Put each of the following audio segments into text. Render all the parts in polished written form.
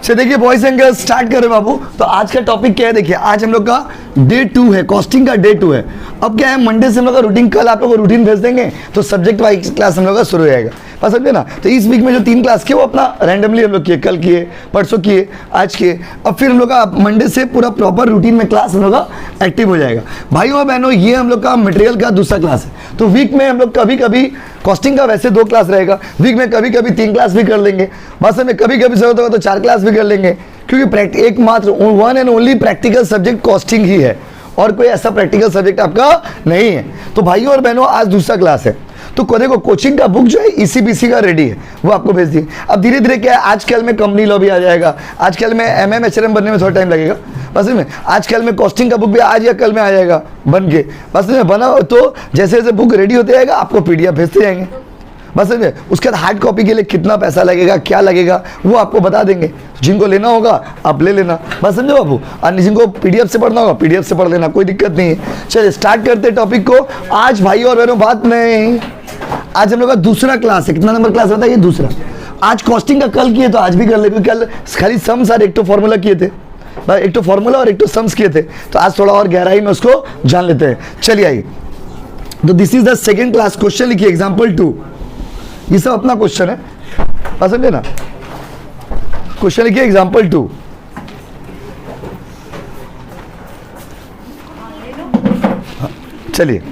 चलिए देखिए boys and girls start करें बाबू। तो आज का टॉपिक क्या है, देखिए आज हम लोग का डे 2 है, कॉस्टिंग का डे 2 है। अब क्या है, मंडे से हम लोग का रूटीन, कल आप लोग को रूटीन भेज देंगे तो सब्जेक्ट वाइज क्लास हम लोग का शुरू हो जाएगा, बस समझे ना। तो इस वीक में जो 3 क्लास किए वो अपना रैंडमली हम लोग किए, कल किए, परसों किए, आज किए। अब फिर हम लोग का मंडे से पूरा प्रॉपर रूटीन में क्लास हम लोग का एक्टिव हो जाएगा। भाइयों और बहनों, ये हम लोग का मटेरियल का दूसरा क्लास है। तो वीक में हम लोग कभी कभी कॉस्टिंग का वैसे 2 क्लास रहेगा, वीक में कभी कभी 3 क्लास भी कर लेंगे, बस में कभी कभी जरूरत होगा तो 4 क्लास भी कर लेंगे, क्योंकि एकमात्र one and only practical subject costing ही है और कोई ऐसा प्रैक्टिकल सब्जेक्ट आपका नहीं है। तो भाइयों और बहनों, आज दूसरा क्लास है। तो देखो कोचिंग का बुक जो है ईसीबीसी का रेडी है, वो आपको भेज दिए। अब धीरे धीरे क्या है, आजकल में कंपनी लॉ भी आ जाएगा, आजकल में एमएम एचआरएम बनने में थोड़ा टाइम लगेगा, बस में आजकल में कॉस्टिंग का बुक भी आज या कल में आ जाएगा बन के, बस में बना। तो जैसे जैसे बुक रेडी होते जाएगा आपको पीडीएफ भेजते जाएंगे, बस में। उसके बाद हार्ड कॉपी के लिए कितना पैसा लगेगा, क्या लगेगा, वो आपको बता देंगे। जिनको लेना होगा आप ले लेना, बस समझो बाबू। और जिनको पीडीएफ से पढ़ना होगा पीडीएफ से पढ़ लेना, कोई दिक्कत नहीं है। चलिए स्टार्ट करते हैं टॉपिक को। आज भाई और बहनों बात नहीं, आज हम लोग का दूसरा क्लास है। कितना नंबर क्लास बताइए? दूसरा। आज कॉस्टिंग का कल किए तो आज भी कर ले, क्योंकि कल खाली सम्स और एक तो फॉर्मूला किए थे, एक तो फॉर्मूला और एक तो सम्स किए थे। तो आज थोड़ा और गहराई में उसको जान लेते हैं। चलिए आइए। तो this is the second class. Question लिखिए एग्जाम्पल 2। ये सब अपना क्वेश्चन है, बस समझे ना। क्वेश्चन लिखिए एग्जाम्पल 2। चलिए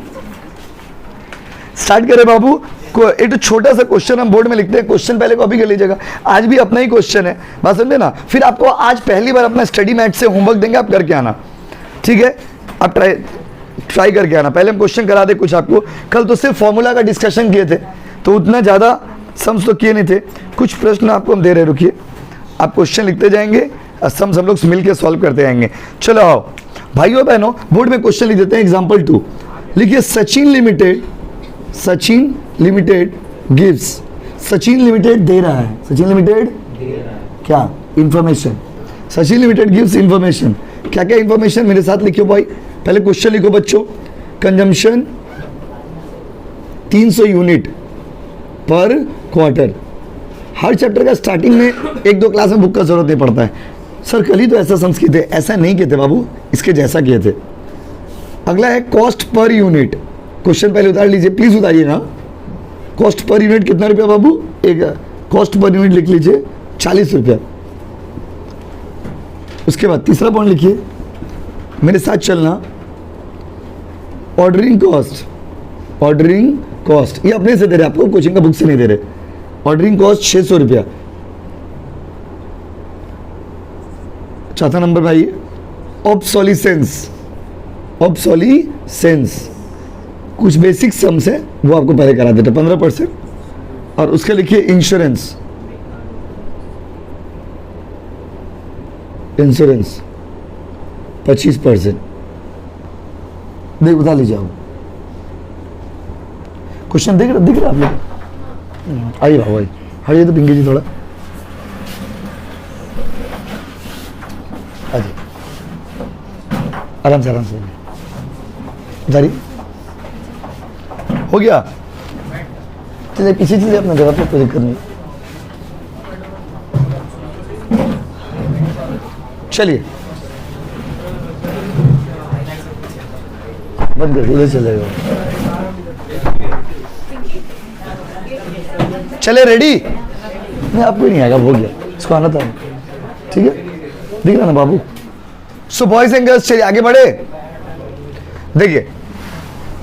स्टार्ट करें बाबू। एक तो छोटा सा क्वेश्चन हम बोर्ड में लिखते हैं, क्वेश्चन पहले कॉपी कर लीजिएगा। आज भी अपना ही क्वेश्चन है, बात समझे ना। फिर आपको आज पहली बार अपना स्टडी मैट से होमवर्क देंगे, आप करके आना, ठीक है। आप ट्राई करके आना। पहले हम क्वेश्चन करा दे कुछ आपको। कल तो सिर्फ फॉर्मूला का डिस्कशन किए थे, तो उतना ज़्यादा सम्स तो किए नहीं थे। कुछ प्रश्न आपको हम दे रहे, रुकिए, आप क्वेश्चन लिखते जाएंगे और सम्स हम लोग मिल के सॉल्व करते जाएंगे। चलो आओ भाइयों बहनों, बोर्ड में क्वेश्चन लिख देते हैं। एग्जाम्पल 2 लिखिए। Sachin Limited gives, Sachin Limited दे रहा है, सचिन लिमिटेड क्या information, Sachin Limited gives information. क्या क्या इंफॉर्मेशन, मेरे साथ लिखियो भाई। पहले क्वेश्चन लिखो बच्चों। कंजम्पशन 300 यूनिट पर क्वार्टर। हर चैप्टर का स्टार्टिंग में 1-2 क्लास में बुक का जरूरत नहीं पड़ता है। सर कल ही तो ऐसा सम्स किए थे, ऐसा नहीं किए थे बाबू, इसके जैसा किए थे। अगला है कॉस्ट पर यूनिट। क्वेश्चन पहले उतार लीजिए, प्लीज उतारिए ना। कॉस्ट पर यूनिट कितना रुपया बाबू? एक कॉस्ट पर यूनिट लिख लीजिए 40 रुपया। उसके बाद तीसरा पॉइंट लिखिए, मेरे साथ चलना। ऑर्डरिंग कॉस्ट, ये अपने से दे रहे, आपको कोचिंग का बुक से नहीं दे रहे। ऑर्डरिंग कॉस्ट 600 रुपया। चौथा नंबर भाई ऑब्सोलिसेंस, कुछ बेसिक सम्स है वो आपको पहले करा देते 15%। और उसके लिखिए इंश्योरेंस 25%। देख बता लीजिए आप। क्वेश्चन दिख रहा आप लोग? आइए भाई, हटिए तो पिंकी जी थोड़ा, आइए आराम से जारी हो गया। चलिए किसी चीज़ अपना जगह पर, कोई दिक्कत नहीं। चलिए बंद कर, उधर चल जाएगा। चले रेडी? नहीं आपको नहीं आएगा, हो गया, इसको आना था, ठीक है, दिख रहा ना बाबू। सो बॉयज एंड गर्ल्स चलिए आगे बढ़े। देखिए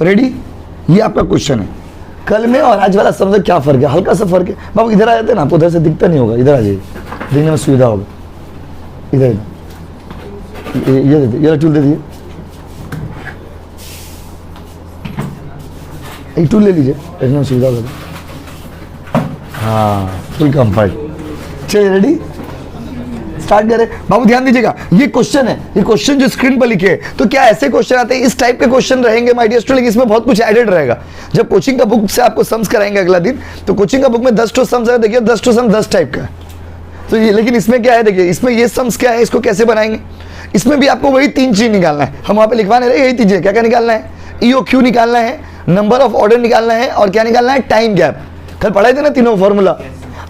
रेडी, ये आपका क्वेश्चन है। कल में और आज वाला समझो क्या फर्क है, हल्का सा फर्क है बाबू। इधर आ जाते ना, आपको उधर से दिखता नहीं होगा, इधर आ जाइए, देखने में सुविधा होगा। इधर ये दे दीजिए, ये टूल दे दीजिए, एक टूल ले लीजिए, देखने में सुविधा होगा। हाँ फुल कंफर्ट। चलिए रेडी, स्टार्ट करें बाबू। ध्यान दीजिएगा, ये क्वेश्चन है, ये क्वेश्चन जो स्क्रीन पर लिखे हैं, तो क्या ऐसे क्वेश्चन आते हैं, इस टाइप के क्वेश्चन रहेंगे माय डियर स्टूडेंट, लेकिन इसमें बहुत कुछ एडेड रहेगा। जब कोचिंग का बुक से आपको सम्स कराएंगे अगला दिन, तो कोचिंग का बुक में 10 टू सम्स है, देखिए 10 टू सम 10 टाइप का है। तो ये, लेकिन इसमें क्या है, देखिए इसमें ये सम्स क्या है, इसको कैसे बनाएंगे। इसमें भी आपको वही 3 चीज निकालना है, हम वहां पे लिखवाने रहे, यही 3 चीज। क्या क्या निकालना है? EOQ निकालना है, नंबर ऑफ ऑर्डर निकालना है, और क्या निकालना है? Time gap. कल पढ़ाए थे ना तीनों फॉर्मूला।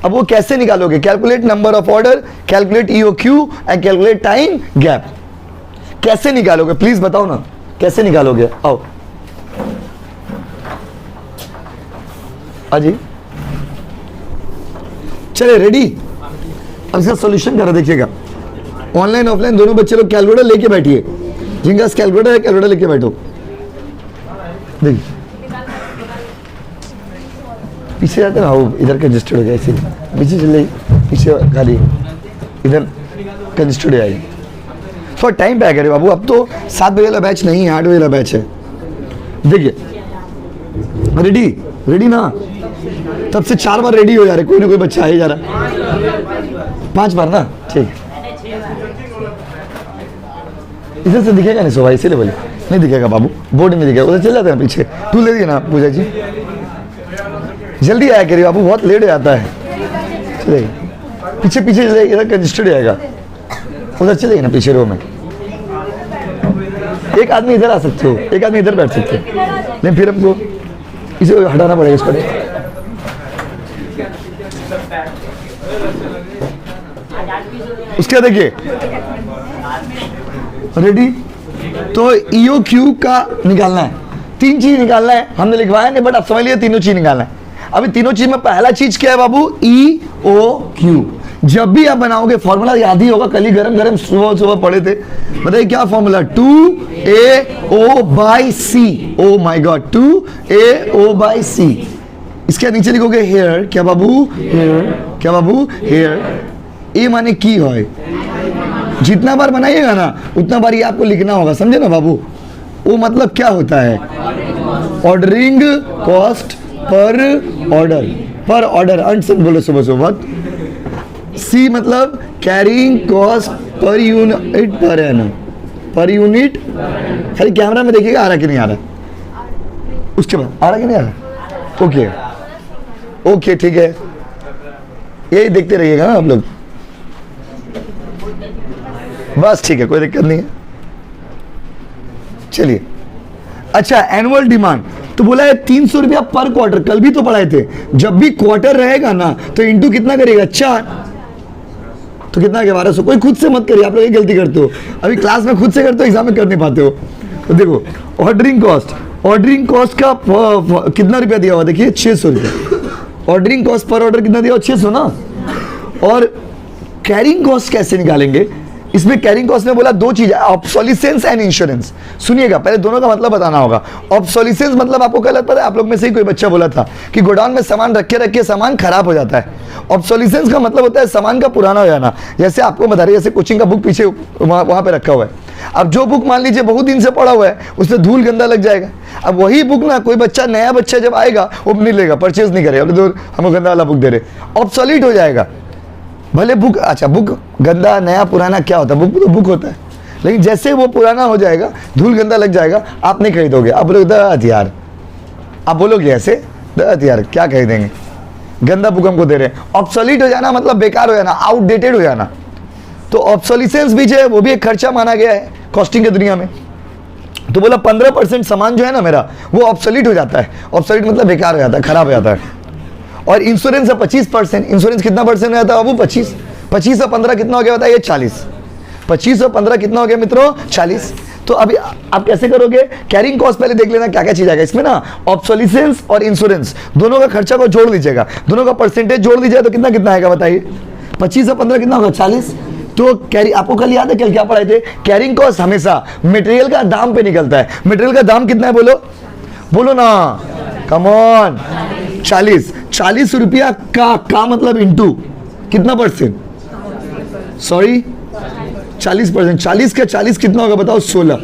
अब वो कैसे निकालोगे? Calculate number of order, calculate EOQ and calculate time gap. कैसे निकालोगे प्लीज बताओ ना, कैसे निकालोगे? आओ अजी, चले रेडी? अब इसका सॉल्यूशन करो, देखिएगा ऑनलाइन ऑफलाइन दोनों बच्चे लोग कैलकुलेटर लेके बैठिए, जिनका कैलकुलेटर है कैलकुलेटर लेके बैठो। देखिए पीछे जाते ना, वो इधर कंजेस्टेड हो गया, इसीलिए पीछे चल जाइए, पीछे खाली इधर कंजेस्टेड हो जाएगी। थोड़ा टाइम पे आ गया बाबू, अब तो 7 बजे वाला बैच नहीं है, 8 बजे वाला बैच है। देखिए रेडी? रेडी ना? तब से 4 बार रेडी हो जा रहे, कोई ना कोई बच्चा आ ही जा रहा। 5 बार ना, ठीक। इधर से दिखेगा नहीं सुबह, इसीलिए बोले नहीं दिखेगा बाबू, बोर्ड नहीं दिखेगा, उधर चल जाते हैं पीछे। तू ले दिए ना पूजा जी, जल्दी आया करिए बाबू, बहुत लेट हो जाता है। चलिए पीछे पीछे चले, इधर कंजेस्टेड आएगा, उधर चलेगी ना पीछे रो में। एक आदमी इधर आ सकते हो, एक आदमी इधर बैठ सकते हो, नहीं फिर हमको इसे हटाना पड़ेगा इसको। उसके देखिए रेडी? तो EOQ का निकालना है, 3 चीज निकालना है, हमने लिखवाया नहीं बट आप समझ लिए तीनों चीज निकालना है। अभी तीनों चीज में पहला चीज क्या है बाबू? EOQ। जब भी आप बनाओगे फॉर्मूला याद ही होगा, कल ही गरम गरम सुबह सुबह पढ़े थे, बताइए क्या formula? 2AO/C। Oh my God, 2AO/C। इसके नीचे लिखोगे हेयर, क्या बाबू? हेयर, क्या बाबू? हेयर। ए माने की है, जितना बार बनाइएगा ना उतना बार ये आपको लिखना होगा, समझे ना बाबू? वो मतलब क्या होता है? ऑर्डरिंग कॉस्ट पर ऑर्डर, पर ऑर्डर। अंट से बोलो सुबह सुबह। सी मतलब carrying cost per unit per annum, per unit. खाली कैमरा में देखिएगा आ रहा कि नहीं आ रहा, उसके बाद आ रहा कि नहीं आ रहा? ओके ओके ठीक है, यही देखते रहिएगा ना आप लोग, बस ठीक है, कोई दिक्कत नहीं है। चलिए अच्छा, एनुअल डिमांड तो बोला है 300 रुपया पर क्वार्टर, कल भी तो पढ़ाए थे। जब भी क्वार्टर रहेगा ना तो इंटू कितना करेगा? 4, तो कितना गया? 1200। कोई खुद से मत करिए, आप लोग ये गलती करते हो, अभी क्लास में खुद से करते हो, एग्जाम में कर नहीं पाते हो। तो देखो ऑर्डरिंग कॉस्ट, ऑर्डरिंग कॉस्ट का कितना रुपया दिया हुआ? देखिए 600 रुपया। ऑर्डरिंग कॉस्ट पर ऑर्डर कितना दिया हुआ? 600 ना। और कैरिंग कॉस्ट कैसे निकालेंगे? इसमें कैरिंग कॉस्ट में बोला 2 चीज है, ऑब्सोलिसेंस एंड इंश्योरेंस। सुनिएगा पहले दोनों का मतलब बताना होगा। ऑब्सोलिसेंस मतलब आपको गलत पता है, आप लोग में से ही कोई बच्चा बोला था कि गोडाउन में सामान रखे रखे सामान खराब हो जाता है। ऑब्सोलिसेंस का मतलब होता है सामान का पुराना हो जाना। जैसे आपको बता रही है, जैसे कोचिंग का बुक पीछे वहां पे रखा हुआ है, अब जो बुक मान लीजिए बहुत दिन से पड़ा हुआ है, उससे धूल गंदा लग जाएगा। अब वही बुक ना कोई बच्चा, नया बच्चा जब आएगा वो नहीं लेगा, परचेज नहीं करेगा, हमको गंदा वाला बुक दे रहे, ऑब्सोलीट हो जाएगा। भले बुक, अच्छा बुक गंदा नया पुराना क्या होता है? बुक तो बुक होता है, लेकिन जैसे वो पुराना हो जाएगा, धूल गंदा लग जाएगा, आप नहीं खरीदोगे, आप बोलोगे दत यार, आप बोलोगे ऐसे दत यार क्या खरीदेंगे, गंदा बुक हमको दे रहे हैं। ऑब्सोलीट हो जाना मतलब बेकार हो जाना, आउटडेटेड हो जाना। तो ऑब्सोलिसेंस भी जो है वो भी एक खर्चा माना गया है कॉस्टिंग की दुनिया में। तो बोला 15% सामान जो है ना मेरा वो ऑब्सोलीट हो जाता है। ऑब्सोलीट मतलब बेकार हो जाता है, खराब हो जाता है। और इंश्योरेंस है 25%। इंश्योरेंस कितना परसेंट हो जाता है बाबू? 25। 25 और 15 कितना हो गया बताइए? 40। 25 और 15 कितना हो गया मित्रों? 40। तो अभी आप कैसे करोगे? कैरिंग कॉस्ट पहले देख लेना क्या क्या चीज आएगा इसमें ना। ऑब्सोलिसेंस और इंश्योरेंस दोनों का खर्चा को जोड़ लीजिएगा, दोनों का परसेंटेज जोड़ लीजिएगा तो कितना कितना आएगा बताइए? 25 और 15 कितना होगा? 40। तो कैरी, आपको कल याद है कल क्या पढ़ाए थे? कैरिंग कॉस्ट हमेशा मटेरियल का दाम पे निकलता है। मटेरियल का दाम कितना है बोलो? बोलो ना, कम ऑन। 40। 40 रुपया का मतलब इंटू कितना परसेंट? सॉरी 40%। 40 का 40 कितना होगा बताओ? 16।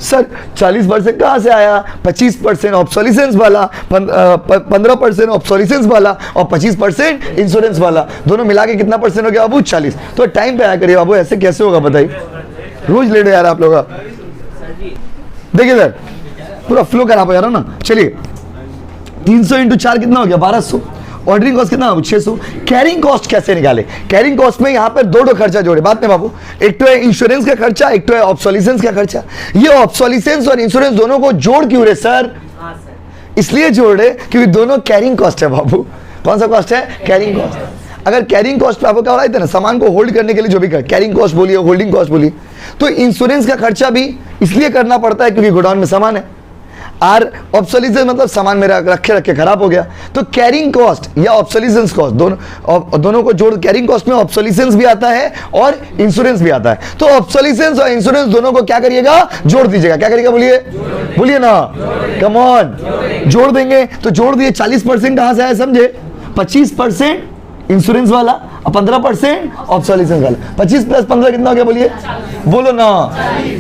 सर 40% कहाँ से आया? 25% ऑब्सोलिसेंस वाला, 15% ऑब्सोलिसेंस वाला और 25% इंश्योरेंस वाला, दोनों मिला के कितना परसेंट हो गया बाबू? 40। तो टाइम पे आया करिए बाबू, ऐसे कैसे होगा बताइए? रोज लेट है यार आप लोग। देखिए सर पूरा फ्लो खराब हो जा रहा ना। चलिए 300 इंटू 4 कितना हो गया? 1200। ऑर्डरिंग कॉस्ट कितना? 600। कैरिंग कॉस्ट कैसे निकाले? कैरिंग कॉस्ट में यहाँ पर दो खर्चा जोड़े, बात नहीं बाबू। एक तो है इंश्योरेंस का खर्चा, एक तो है ऑब्सोलिसेंस का खर्चा। ये ऑब्सोलिसेंस और इंश्योरेंस दोनों को जोड़ क्यों रहे सर? इसलिए जोड़ रहे क्योंकि दोनों कैरिंग कॉस्ट है बाबू। कौन सा कॉस्ट है? Carrying cost. अगर कैरिंग कॉस्ट पे आपको क्या हो रहा है ना, सामान को होल्ड करने के लिए जो भी कैरिंग कॉस्ट बोलिए, होल्डिंग कॉस्ट बोलिए, तो इंश्योरेंस का खर्चा भी इसलिए करना पड़ता है क्योंकि गोडाउन में सामान है। आर ऑब्सोलीसेंस मतलब सामान मेरा रखे रखे खराब हो गया, तो कैरिंग कॉस्ट या ऑब्सोलीसेंस कॉस्ट दोनों को जोड़, कैरिंग कॉस्ट में ऑब्सोलीसेंस भी आता है और इंश्योरेंस भी आता है। तो ऑब्सोलीसेंस और इंश्योरेंस दोनों को क्या करिएगा, जोड़ दीजिएगा। क्या करिएगा बोलिए, बोलिए ना, कम ऑन, जोड़ देंगे। तो जोड़ दिए, 40% कहां से आया समझे, 25% इंश्योरेंस वाला और 15% ऑब्सोलीसेंस वाला। 25 + 15 कितना हो गया बोलिए, बोलो ना,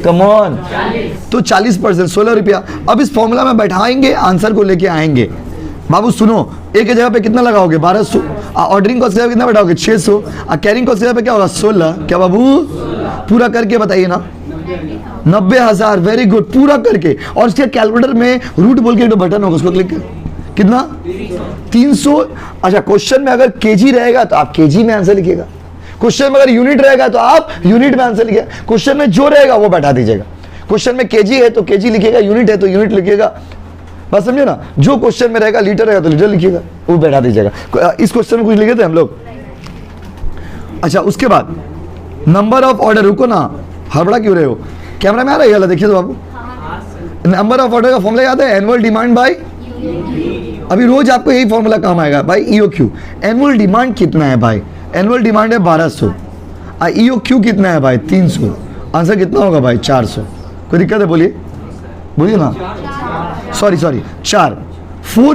कम ऑन। तो 40% 16 रुपया। अब इस फॉर्मूला में बैठाएंगे, आंसर को लेके आएंगे। बाबू सुनो, एक जगह पे कितना लगाओगे, 1200, ऑर्डरिंग कॉस्ट कितना बैठाओगे, 600, और कैरिंग कॉस्ट पे क्या होगा, 16। क्या बाबू, पूरा करके बताइए ना, 90,000। वेरी गुड, पूरा करके। और इसके कैलकुलेटर में रूट बोल के एक बटन होगा, उसको क्लिक कर, कितना, 300। अच्छा, क्वेश्चन में अगर केजी रहेगा तो आप केजी में आंसर लिखिएगा, क्वेश्चन में अगर यूनिट रहेगा तो आप यूनिट में आंसर लिखिएगा, क्वेश्चन में जो रहेगा वो बैठा दीजिएगा। क्वेश्चन में केजी है तो केजी लिखिएगा, यूनिट है तो यूनिट लिखिएगा, बस समझे ना। जो क्वेश्चन में रहेगा, लीटर रहेगा तो लीटर लिखिएगा, वो बैठा दीजिएगा। इस क्वेश्चन में कुछ लिखे थे हम लोग। अच्छा, उसके बाद नंबर ऑफ ऑर्डर, रुको ना, हड़बड़ा क्यों रहे हो, कैमरा में आ रहा है, देखिए तो बाबू। नंबर ऑफ ऑर्डर का फॉर्मूला याद है, एनुअल डिमांड बाई, अभी रोज आपको यही फॉर्मूला काम आएगा भाई, EOQ। एनुअल डिमांड कितना है भाई, एनुअल डिमांड है 1200, EOQ कितना है भाई, 300। आंसर कितना होगा भाई, 400। कोई दिक्कत है बोलिए, बोलिए ना, सॉरी 4,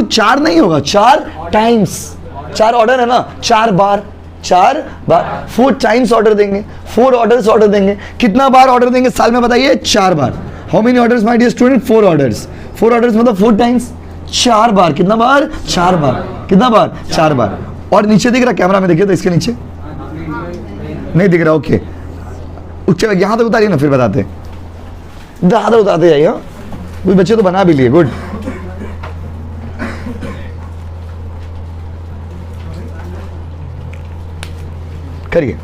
4 नहीं होगा, 4 टाइम्स, 4 ऑर्डर है ना, 4 बार 4 टाइम्स ऑर्डर देंगे, 4 ऑर्डर्स ऑर्डर देंगे। कितना बार ऑर्डर देंगे साल में बताइए, 4 बार। How many orders my dear student, 4 orders. 4 orders मतलब 4 टाइम्स, 4 बार। कितना बार, 4 बार। कितना बार, 4 बार। और नीचे दिख रहा, कैमरा में देखिए तो इसके नीचे नहीं दिख रहा, ओके। यहां तक उतारिए ना, फिर बताते हैं, यहां तक उतारते जाइए। कुछ बच्चे तो बना भी लिए, गुड। करिए।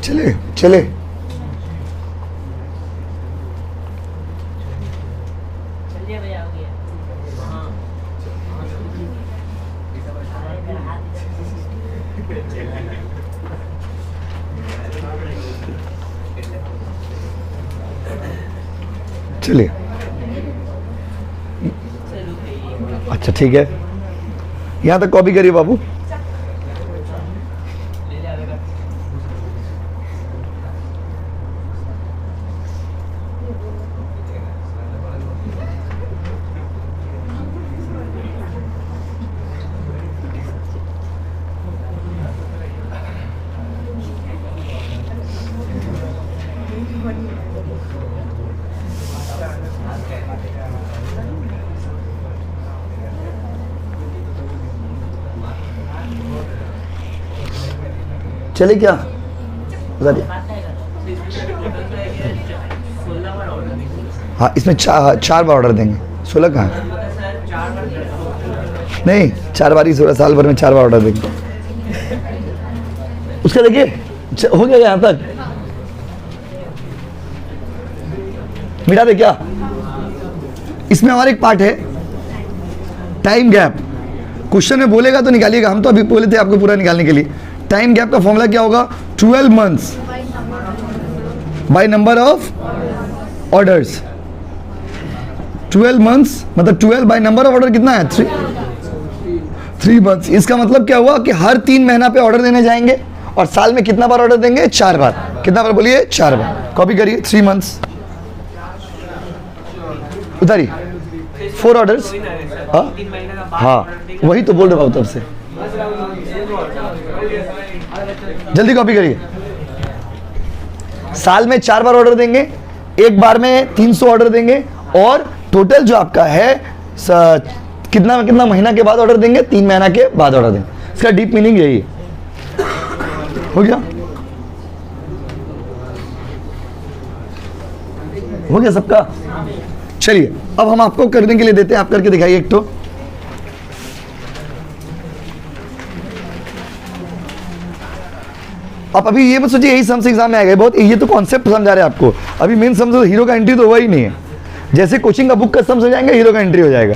चले चले, चलिए। अच्छा ठीक है, यहां तक कॉपी करिए बाबू। चले क्या, बताइए। हाँ, इसमें 4 बार ऑर्डर देंगे। 16 कहाँ है? नहीं, 4 बार ही 16, साल भर में 4 बार ऑर्डर देंगे। उसका देखिए हो गया यहाँ तक, मिटा दे क्या। इसमें हमारा एक पार्ट है टाइम गैप। क्वेश्चन में बोलेगा तो निकालिएगा, हम तो अभी बोले थे आपको पूरा निकालने के लिए। टाइम गैप का फॉर्मूला क्या होगा, 12 months by number of orders. 12 months मतलब 12 बाय नंबर ऑफ ऑर्डर कितना है, 3 मंथ्स। इसका मतलब क्या हुआ कि हर 3 महीना पे ऑर्डर देने जाएंगे और साल में कितना बार ऑर्डर देंगे? 4 बार। कितना बार बोलिए? 4 बार। कॉपी करिए। 3 मंथ्स उतारी 4 ऑर्डर्स। हाँ वही तो बोल रहा हूँ तब से, जल्दी कॉपी करिए। साल में 4 बार ऑर्डर देंगे, एक बार में 300 ऑर्डर देंगे, और टोटल जो आपका है कितना कितना महीना के बाद ऑर्डर देंगे? 3 महीना के बाद ऑर्डर देंगे। इसका डीप मीनिंग यही है। हो गया? हो गया सबका? चलिए अब हम आपको करने के लिए देते हैं, आप करके दिखाइए एक तो। आप अभी ये मत सोचिए यही सम्स एग्जाम में आएगा, बहुत ये तो कॉन्सेप्ट समझा रहे हैं आपको। अभी मेन सम तो हीरो का एंट्री तो हुआ ही नहीं है। जैसे कोचिंग का बुक का सम समझाएंगे, हीरो का एंट्री हो जाएगा।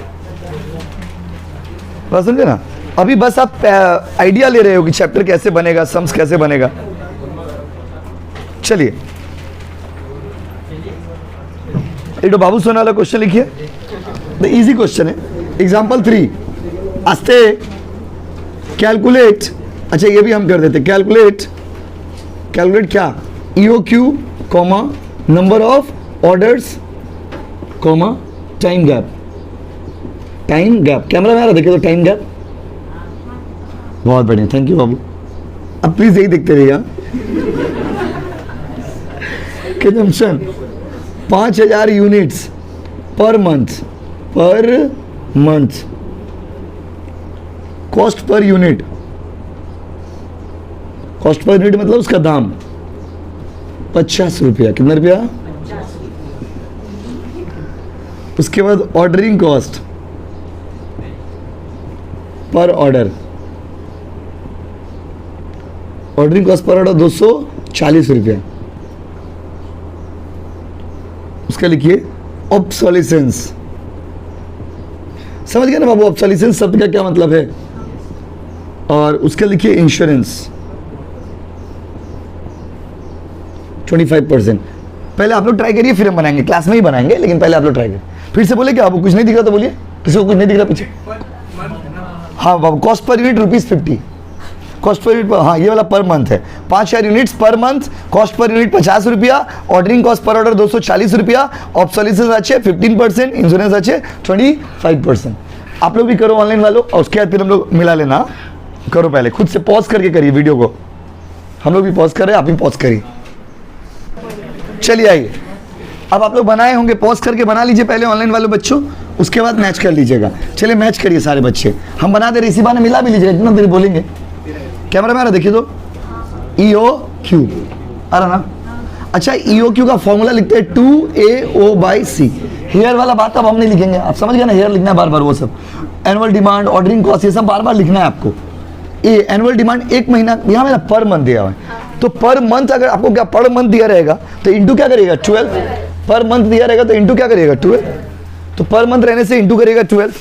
बस समझे ना? अभी बस आप आइडिया ले रहे हो कि चैप्टर कैसे बनेगा, सम्स कैसे बनेगा। चलिए एक तो बाबू सोना वाला क्वेश्चन लिखिए। द इजी क्वेश्चन है। एग्जाम्पल 3 आस्ते कैलकुलेट। अच्छा ये भी हम कर देते। कैलकुलेट क्या? EOQ comma number of orders comma time gap. Time gap camera में आ रहा, देखिए तो टाइम गैप। बहुत बढ़िया, थैंक यू बाबू। अब प्लीज यही देखते रहिएगा। Consumption 5000 units per month. Cost per unit. Cost per unit मतलब उसका दाम 50 रुपया। कितना रुपया? उसके बाद ordering cost per order. Ordering cost per order 240 रुपया। उसका लिखिए ऑब्सोलिसेंस। समझ गए ना बाबू? ऑब्सोलिसेंस शब्द का क्या मतलब है? और उसका लिखिए इंश्योरेंस 25%। पहले आप लोग ट्राई करिए, फिर हम बनाएंगे, क्लास में ही बनाएंगे, लेकिन पहले आप लोग ट्राई करिए। फिर से बोले क्या आपको कुछ नहीं दिख रहा तो बोलिए। किसी को कुछ नहीं दिख रहा पीछे? हाँ बाबू, cost per unit ₹50। Cost per unit, हाँ ये वाला पर मंथ है। 5000 units per month. Cost per unit 50 रुपया। ऑर्डरिंग कॉस्ट पर ऑर्डर 240 रुपया। ऑब्सोलिसेंस अच्छे 15%। इंश्योरेंस अच्छे 25%। आप लोग भी करो ऑनलाइन वालों, और उसके बाद फिर हम लोग मिला लेना। करो पहले खुद से पॉज करके करिए वीडियो को। हम लोग भी पॉज कर रहे हैं, आप भी पॉज करिए। चलिए आइए, अब आप लोग बनाए होंगे, पॉज करके बना लीजिए पहले ऑनलाइन वाले बच्चों, उसके बाद मैच कर लीजिएगा। चलिए मैच करिए सारे बच्चे, हम बना दे रहे, इसी बहाने मिला भी लीजिएगा, जितना देर बोलेंगे। कैमरा में आ रहा देखिए तो, EOQ आ रहा ना? अच्छा EOQ का फॉर्मूला लिखते हैं 2AO/C। हेयर वाला बात अब हम नहीं लिखेंगे, आप समझ गए ना? हेयर लिखना है बार बार, वो सब एनुअल डिमांड, ऑर्डरिंग कॉस्ट, ये सब बार बार लिखना है आपको। ये एनुअल डिमांड 1 महीना, यहाँ मेरा पर मंथ दिया हुआ है, तो पर मंथ अगर आपको क्या पर मंथ दिया रहेगा तो इंटू क्या करिएगा 12। पर मंथ दिया रहेगा तो इंटू क्या करिएगा 12। तो पर मंथ रहने से इंटू करिएगा 12,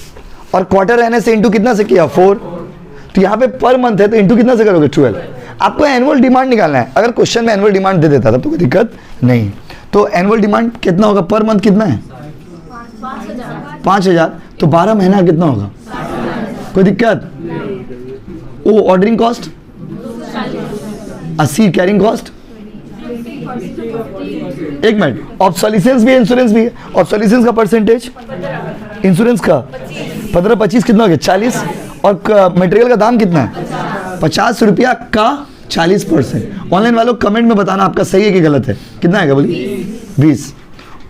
और क्वार्टर रहने से इंटू कितना से किया 4। तो यहाँ पे पर मंथ है तो इंटू कितना से करोगे 12। आपको एनुअल डिमांड निकालना है। अगर क्वेश्चन में एनुअल डिमांड दे देता था तो कोई दिक्कत नहीं। तो एनुअल डिमांड कितना होगा? पर मंथ कितना है? 5000। तो 12 महीना कितना होगा? कोई दिक्कत? वो ordering cost 80, carrying cost 1 minute, obsolescence भी है, इंश्योरेंस भी है। ऑब्सोलिसेंस का परसेंटेज, इंश्योरेंस का 15, 25 कितना हो गया 40, और मटेरियल का दाम कितना है 50 रुपया का 40%। ऑनलाइन वालों कमेंट में बताना आपका सही है कि गलत है। कितना है बोलिए? 20।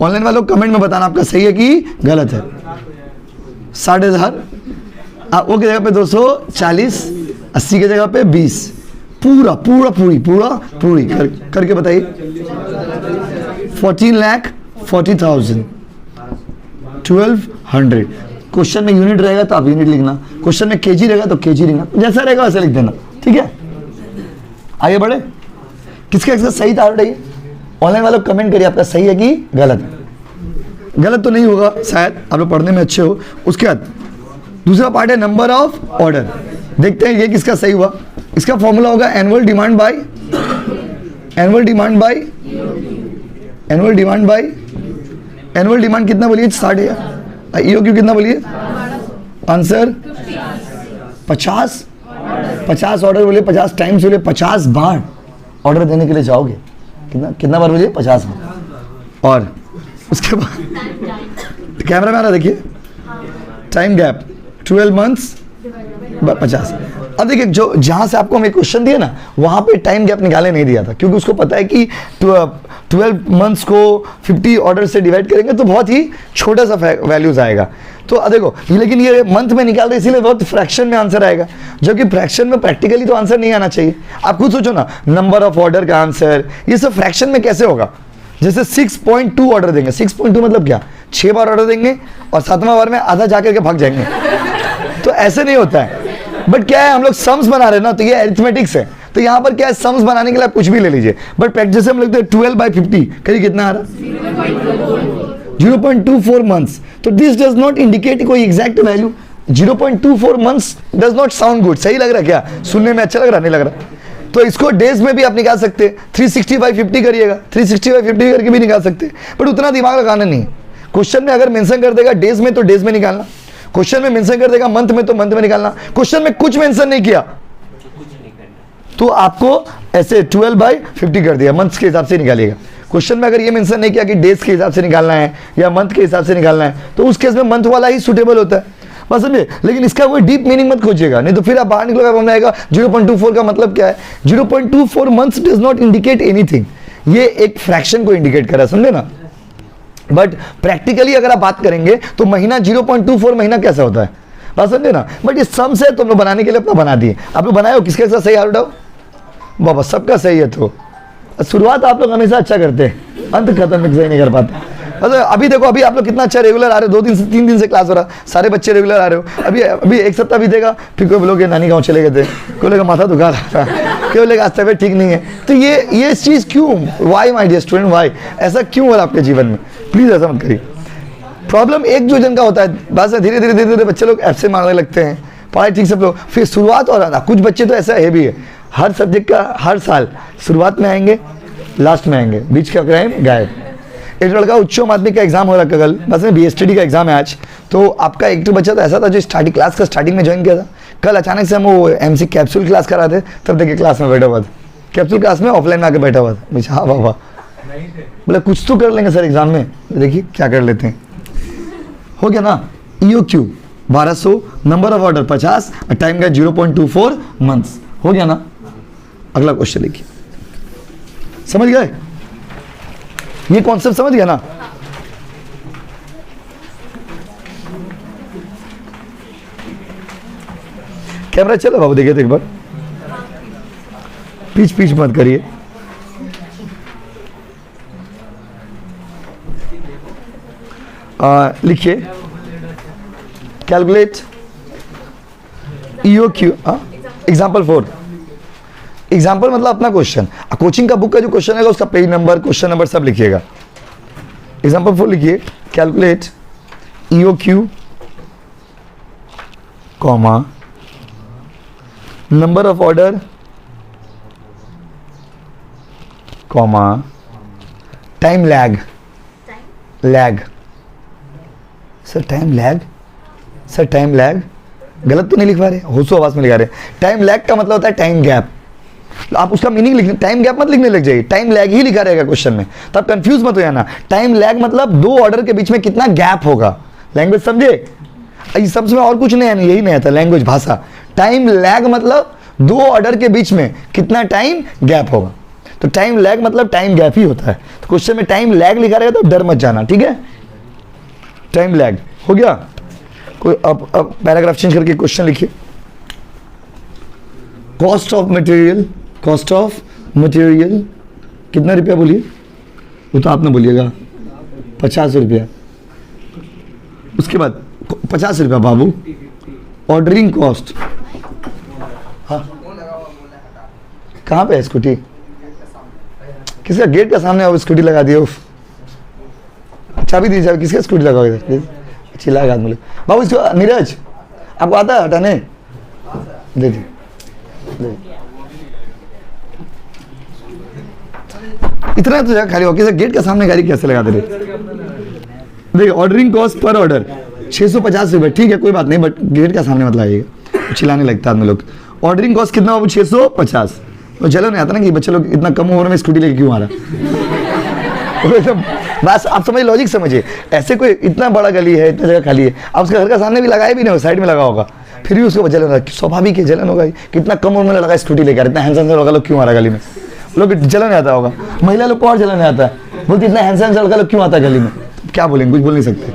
ऑनलाइन वालों कमेंट में बताना आपका सही है कि गलत है। 15,500 वो की जगह पे 240, 80 की जगह पे 20। पूरा पूरी करके बताइए। 14,40,000 1200। क्वेश्चन में यूनिट रहेगा तो आप यूनिट लिखना, क्वेश्चन में केजी रहेगा तो केजी लिखना, जैसा रहेगा वैसा लिख देना, ठीक है? आगे बढ़े। किसका सही था बताइए? ऑनलाइन वालों कमेंट करिए आपका सही है कि गलत है। गलत तो नहीं होगा शायद, आप लोग पढ़ने में अच्छे हो। उसके बाद दूसरा पार्ट है नंबर ऑफ ऑर्डर। देखते हैं ये किसका सही हुआ। इसका फॉर्मूला होगा annual demand by annual demand कितना बोलिए? 60,000। EOQ कितना बोलिए? आंसर 50 50 ऑर्डर बोलिए, 50 टाइम्स बोलिए, 50 बार ऑर्डर देने के लिए जाओगे। कितना कितना बार बोलिए? 50 बार। और उसके बाद कैमरा में आ रहा देखिए, टाइम गैप 12 मंथ्स 50। अब देखिए, जो जहाँ से आपको हमें क्वेश्चन दिया ना, वहाँ पे टाइम गैप निकालने नहीं दिया था, क्योंकि उसको पता है कि 12 मंथ्स को 50 ऑर्डर से डिवाइड करेंगे तो बहुत ही छोटा सा वैल्यूज आएगा। तो देखो, लेकिन ये मंथ में निकाल रहे इसीलिए बहुत फ्रैक्शन में आंसर आएगा, जबकि फ्रैक्शन में प्रैक्टिकली तो आंसर नहीं आना चाहिए। आप खुद सोचो ना, नंबर ऑफ ऑर्डर का आंसर ये सब फ्रैक्शन में कैसे होगा? जैसे 6.2 ऑर्डर देंगे, 6.2 मतलब क्या? 6 बार ऑर्डर देंगे और 7वां बार में आधा जाकर के भाग जाएंगे, तो ऐसे नहीं होता है। बट क्या है, हम लोग सम्स बना रहे हैं ना, तो ये अरिथमेटिक्स है, तो यहाँ पर क्या है, सम्स बनाने के लिए आप कुछ भी ले लीजिए। बट प्रैक्टिस हम लिखते हैं 12/50, करिए कितना आ रहा? 0.24 मंथ्स। तो दिस डज नॉट इंडिकेट कोई exact value. 0.24 months does not sound good. सही लग रहा है क्या? सुनने में अच्छा लग रहा? नहीं लग रहा? तो इसको डेज में भी आप निकाल सकते हैं, 360/50 करिएगा, 360/50 करके भी निकाल सकते हैं, बट उतना दिमाग लगाना नहीं। क्वेश्चन में अगर मेंशन कर देगा डेज में तो डेज में निकालना, क्वेश्चन में मेंशन कर देगा मंथ में तो मंथ में निकालना। क्वेश्चन में कुछ मेंशन नहीं किया तो आपको ऐसे 12/50 कर दिया, मंथ्स के हिसाब से निकालिएगा। क्वेश्चन में अगर ये मेंशन नहीं किया कि डेज के हिसाब से निकालना है या मंथ के हिसाब से निकालना है, तो उस केस में मंथ वाला ही सुटेबल होता है, बस समझे। लेकिन इसका कोई डीप मीनिंग मत खोजिएगा, नहीं तो फिर आप बाहर निकलोगे, हमने आएगा 0.24 का मतलब क्या है? 0.24 months does not indicate anything, ये एक फ्रैक्शन को इंडिकेट कर रहा है, समझे ना। बट प्रैक्टिकली अगर आप बात करेंगे तो महीना 0.24 महीना कैसा होता है, बात समझे ना। बट ये सम से तुम लोग बनाने के लिए अपना बना दिए। आप लोग बनाए हो, किसके साथ सही आउट आओ? बाबा सबका सही है। तो शुरुआत आप लोग हमेशा अच्छा करते हैं, अंत खत्म सही नहीं कर पाते। अच्छा अभी देखो, अभी आप लोग कितना अच्छा रेगुलर आ रहे हो, 2 दिन से 3 दिन से क्लास हो रहा, सारे बच्चे रेगुलर आ रहे हो। अभी एक सप्ताह बीतेगा, फिर कोई बोलोगे नानी गाँव चले गए थे, कोई लोग माथा दुखा रहा था, कोई बोलेगा आज तबियत ठीक नहीं है। तो ये चीज़ क्यों? Why my dear student, why ऐसा क्यों हो रहा आपके जीवन में? प्लीज़ ऐसा मत करिए। प्रॉब्लम एक जो जन का होता है, बस धीरे धीरे बच्चे लोग ऐप से मारने लगते हैं, पढ़ाई ठीक से लोग, फिर शुरुआत और आना। कुछ बच्चे तो ऐसा है भी है, हर सब्जेक्ट का हर साल शुरुआत में आएंगे, लास्ट में आएंगे, बीच का क्राइम गायब। एक लड़का उच्च माध्यमिक का एग्जाम हो रहा कल, बस में BSTD का एग्जाम है आज। तो आपका एक तो बच्चा तो ऐसा था जो स्टार्टिंग क्लास का स्टार्टिंग में ज्वाइन किया था, कल अचानक से हम वो MC कैप्सूल क्लास कराते, तब देखिए क्लास में बैठा हुआ था, कैप्सूल क्लास में ऑफलाइन में आके बैठा हुआ था। मुझे हाँ बाबा, बोला कुछ तो कर लेंगे सर एग्जाम में, देखिए क्या कर लेते हैं। हो गया ना, EOQ 1200, number of order 50, time का 0.24 मंथ्स। हो गया ना। अगला क्वेश्चन लिखिए, समझ गए? ये कॉन्सेप्ट समझ गया ना? कैमरा चलो बाबू, देखिए तो एक बार, पीछ मत करिए। लिखिए कैलकुलेट EOQ, एग्जाम्पल 4। एग्जाम्पल मतलब अपना क्वेश्चन, कोचिंग का बुक का जो क्वेश्चन है उसका पेज नंबर, क्वेश्चन नंबर सब लिखिएगा। एग्जाम्पल 4 लिखिए, calculate EOQ comma number of order comma time lag. Sir time lag, sir time lag गलत तो नहीं लिख पा रहे? होशो आवाज में लिखा रहे। टाइम लैग का मतलब होता है टाइम गैप। आप उसका मीनिंग लिखने, टाइम गैप मत लिखने लग जाइए, टाइम लैग ही लिखा रहेगा क्वेश्चन में, तब कंफ्यूज मत हो जाना। टाइम लैग मतलब 2 ऑर्डर के बीच में कितना गैप होगा। लैंग्वेज समझे? इस सब में और कुछ नहीं है, यही नहीं आता, लैंग्वेज भाषा। टाइम लैग मतलब 2 ऑर्डर के बीच में कितना टाइम गैप होगा, तो टाइम लैग मतलब टाइम गैप ही होता है। तो क्वेश्चन में टाइम लैग लिखा रहेगा तो डर मत जाना, ठीक है? टाइम लैग हो गया। कोई अब पैराग्राफ चेंज करके क्वेश्चन लिखिए। Cost of material, cost of material कितना रुपया बोलिए? वो तो आपने बोलिएगा 50 रुपया। उसके बाद 50 रुपया बाबू। ऑर्डरिंग कॉस्ट, हाँ कहाँ पे है स्कूटी? किसका गेट का सामने? अब स्कूटी लगा दिए। चाबी दीजिए, किसका स्कूटी लगाओगे प्लीज? चिल्ला हाथ बोले बाबू। इसको नीरज आपको आता है हटाने? दे दी। इतना तो जगह खाली हो, किसी गेट के सामने गाड़ी कैसे लगा दे रहे? देखिए ऑर्डरिंग कॉस्ट पर ऑर्डर 650 रुपये, ठीक है कोई बात नहीं, बट गेट का सामने मत लगाइएगा, चिल्लाने लगता है आदमी लोग। ऑर्डरिंग कॉस्ट कितना बाबू 650। तो चलो नहीं आता ना कि बच्चे लोग इतना कम उम्र में स्कूटी लेके क्यों आ रहा तो बस आप समझ, लॉजिक समझिए। ऐसे कोई इतना बड़ा गली है, इतना जगह खाली है, आप उसके घर का सामने भी लगाए भी नहीं हो, साइड में लगा होगा, फिर भी उसको जलन होगा। स्वाभाविक है, जलन होगा। कितना कम उम्र में लगा स्कूटी लेकर, इतना हैंडसम लड़का लोग क्यों आ रहा गली में, लोग जलन आता होगा। महिला लोग को और जलन आता है, बोलते इतना हैंडसम लड़का लोग क्यों आता है गली में, क्या बोलेंगे, कुछ बोल नहीं सकते।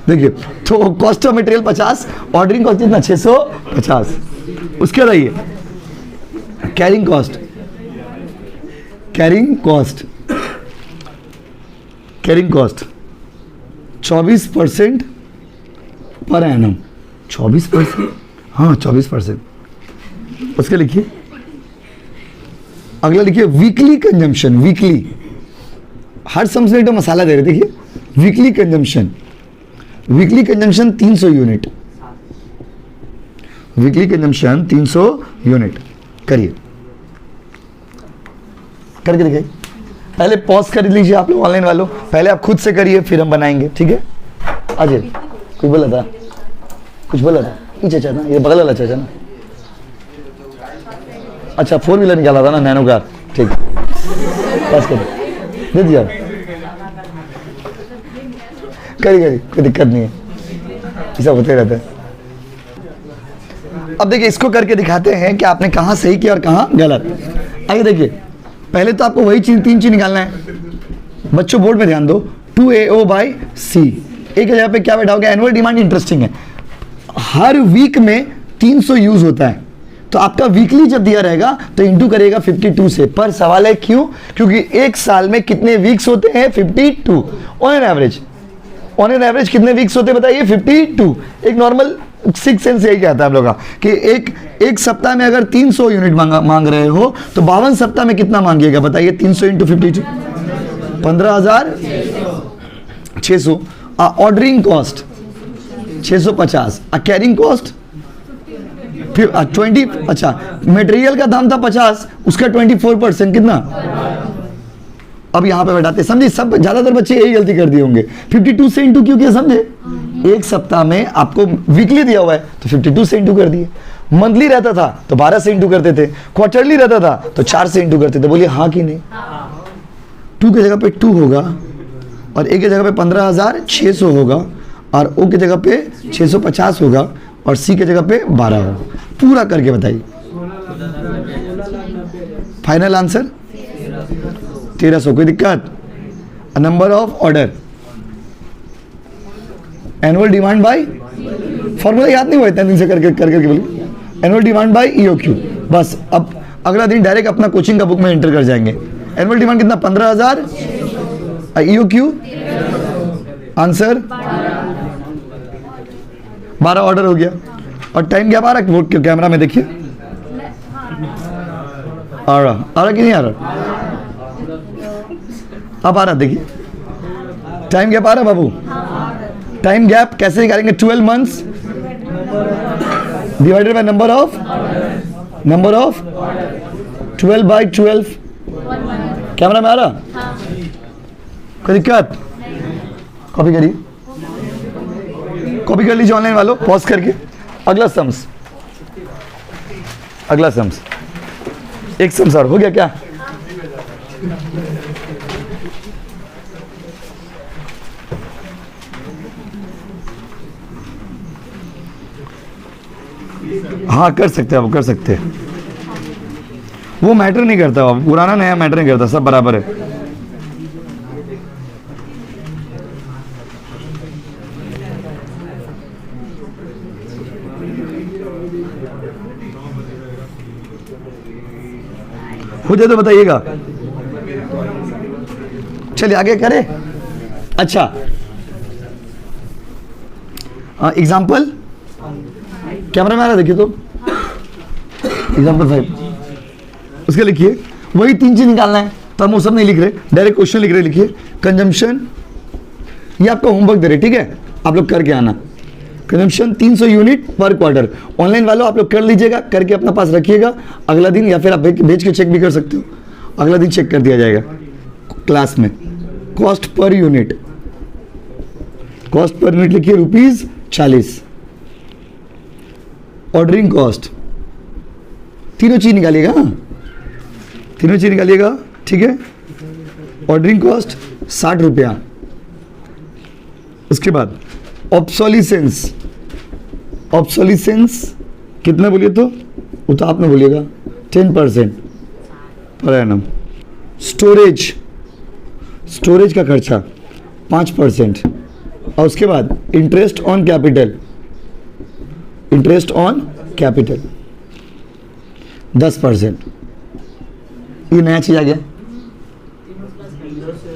देखिए तो cost of material 50, ordering cost कितना 650। उसके बाद आइए carrying cost. Carrying cost 24% per annum. 24%, हाँ 24%। उसके लिखिए, अगला लिखिए वीकली कंजम्पशन। वीकली, हर सम से एक मसाला दे रहे, देखिए weekly consumption 300 unit. Weekly consumption 300 unit. करिए, करके देखिए। पहले पॉज कर लीजिए आप लोग ऑनलाइन वालों, पहले आप खुद से करिए फिर हम बनाएंगे, ठीक है। अजय कुछ बोला था, ये चाचा ना, ये बगल वाला चाचा ना, अच्छा 4 व्हीलर निकाला था ना, नैनो कार, ठीक। पॉज कर दे दिया, करिए कोई दिक्कत नहीं है, ऐसा होते रहता है। अब देखिए इसको करके दिखाते हैं कि आपने कहाँ सही किया और कहाँ गलत। आइए देखिए, पहले तो आपको वही चीज 3 चीज निकालना है। बच्चों बोर्ड में ध्यान दो, 2AO/C। एक जगह पे क्या बैठा होगा, एनुअल डिमांड। इंटरेस्टिंग है, हर वीक में 300 यूज होता है, तो आपका वीकली जब दिया रहेगा तो इंटू करेगा 52 से। पर सवाल है क्यों, क्योंकि एक साल में कितने वीक्स होते हैं, 52। ऑन एन एवरेज कितने वीक्स होते हैं बताइए, 52। एक नॉर्मल 6 सेंस यही कहता है आप लोगों का कि एक सप्ताह में अगर 300 यूनिट मांग रहे हो तो 52 सप्ताह में कितना मांगिएगा बताइए, 300 into 52, 15,600। Ordering cost 650, carrying cost 20। अच्छा, मटेरियल का दाम था 50, उसका 24% कितना। अब यहां पे बैठाते, समझे, सब ज्यादातर बच्चे यही गलती कर दिए होंगे। 52 से इंटू क्यों किया, समझे, एक सप्ताह में आपको वीकली दिया हुआ है तो 52 से इंटू कर दिए। मंथली रहता था तो 12 से इंटू करते थे, क्वार्टरली रहता था तो 4 से इंटू करते थे। बोलिए हाँ कि नहीं। 2 की जगह पे 2 होगा, और ए की जगह पे 15,600 होगा, और ओ की जगह पे 650 होगा, और सी की जगह पे 12 होगा। पूरा करके बताइए, फाइनल आंसर 1300। कोई दिक्कत। Number of order, annual demand by, formula याद नहीं हुआ इतने दिन से करके बोलिए, एनुअल डिमांड बाय EOQ। बस अब अगला दिन डायरेक्ट अपना कोचिंग का बुक में एंटर कर जाएंगे। एनुअल डिमांड कितना, 15,000, EOQ आंसर 12 ऑर्डर हो गया। और टाइम क्या आ रहा है, वो कैमरा में देखिए, आ रहा कि नहीं आ रहा, अब आ रहा, देखिए टाइम गैप आ रहा बाबू। टाइम गैप कैसे निकालेंगे, 12 months divided by number of 12/12। Camera में आ रहा, कोई दिक्कत। कॉपी करिए, कॉपी कर लीजिए ऑनलाइन वालों, पॉज करके। अगला सम्स, एक सम्स और हो गया क्या। हाँ कर सकते हैं, आप कर सकते हैं, वो मैटर नहीं करता, पुराना नया मैटर नहीं करता, सब बराबर है। हो जाए तो बताइएगा। चलिए आगे करें। अच्छा एग्जाम्पल, कैमरा में आ रहा देखिए, तो एग्जाम्पल 5 उसके लिखिए, वही 3 चीज निकालना है, तो हम वो सब नहीं लिख रहे, डायरेक्ट क्वेश्चन लिख रहे। लिखिए कंजम्पशन, ये आपको होमवर्क दे रहे, ठीक है, आप लोग करके आना। कंजम्पशन 300 यूनिट पर क्वार्टर। ऑनलाइन वालों आप लोग कर लीजिएगा, करके अपना पास रखिएगा, अगला दिन या फिर आप भेज के चेक भी कर सकते हो, अगला दिन चेक कर दिया जाएगा क्लास में। कॉस्ट पर यूनिट, लिखिए ₹40। ऑर्डरिंग कॉस्ट तीनों चीज निकालिएगा, तीनों चीज निकालिएगा, ठीक है। ऑर्डरिंग कॉस्ट 60 रुपया। उसके बाद ऑब्सोलिसेंस, ऑब्सोलिसेंस कितना बोलिए तो वो तो आपने बोलिएगा 10% पर एनम। स्टोरेज, स्टोरेज का खर्चा 5%। और उसके बाद interest on capital, interest on capital 10%। ये नया चीज आ गया,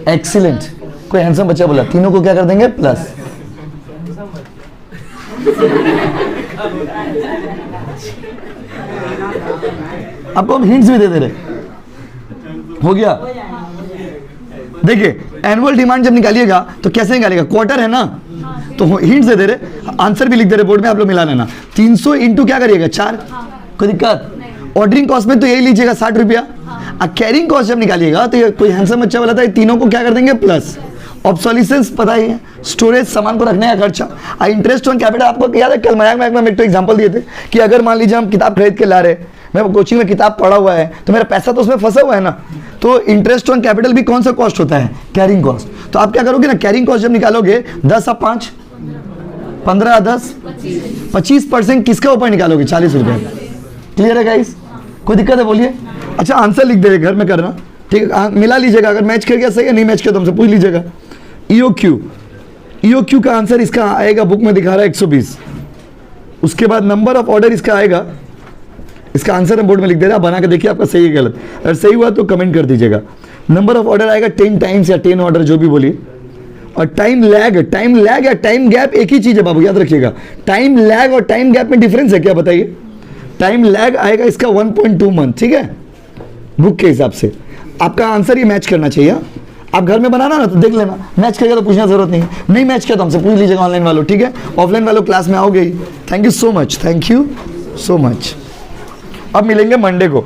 एक्सीलेंट। कोई हैंडसम बच्चा बोला तीनों को क्या कर देंगे प्लस। आपको हम हिंट्स भी दे दे रहे, हो गया। देखिए एनुअल डिमांड जब निकालिएगा तो कैसे निकालिएगा, क्वार्टर है ना, तो हिंट्स दे दे रहे, आंसर भी लिख दे रहे बोर्ड में, आप लोग मिला लेना। 300 इंटू क्या करिएगा 4, कोई दिक्कत। ऑर्डरिंग कॉस्ट में तो यही लीजिएगा 60 रुपया। कैरिंग कॉस्ट जब निकालिएगा तो ये कोई हैंडसम बच्चा बोला था तीनों को क्या कर देंगे प्लस। ऑब्सोलिसेंस पता ही है, स्टोरेज सामान को रखने का खर्चा। इंटरेस्ट ऑन कैपिटल आपको याद है, कल मजाक में एक तो एग्जांपल दिए थे कि अगर मान लीजिए हम किताब खरीद के ला रहे, मैं कोचिंग में किताब पढ़ा हुआ है तो मेरा पैसा तो उसमें फंसा हुआ है ना, तो इंटरेस्ट ऑन कैपिटल भी कौन सा कॉस्ट होता है, कैरिंग कॉस्ट। तो आप क्या करोगे ना, कैरिंग कॉस्ट जब निकालोगे 10 और 5 15 10 25% किसका ऊपर निकालोगे 40 रुपये। क्लियर है गाइस, कोई दिक्कत है बोलिए। अच्छा आंसर लिख दे घर में करना, ठीक है, मिला लीजिएगा, अगर मैच कर गया सही है, नहीं मैच किया तो हमसे पूछ लीजिएगा। EOQ, EOQ का आंसर इसका आएगा, बुक में दिखा रहा है 120। उसके बाद नंबर ऑफ ऑर्डर इसका आएगा, इसका आंसर हम बोर्ड में लिख दे रहा है, बना के देखिए आपका सही है गलत, अगर सही हुआ तो कमेंट कर दीजिएगा। नंबर ऑफ ऑर्डर आएगा 10 टाइम्स या 10 ऑर्डर जो भी बोलिए। और टाइम लैग, टाइम लैग या टाइम गैप एक ही चीज है बाबू, याद रखिएगा। टाइम लैग और टाइम गैप में डिफरेंस है क्या बताइए। टाइम लैग आएगा इसका 1.2 मंथ, ठीक है, बुक के हिसाब से। आपका आंसर ये मैच करना चाहिए। आप घर में बनाना ना तो देख लेना, मैच करेगा तो पूछना जरूरत नहीं, नहीं मैच किया तो हमसे पूछ लीजिएगा ऑनलाइन वालों, ठीक है। ऑफलाइन वालों क्लास में आओगे ही। Thank you so much, thank you so much. अब मिलेंगे मंडे को।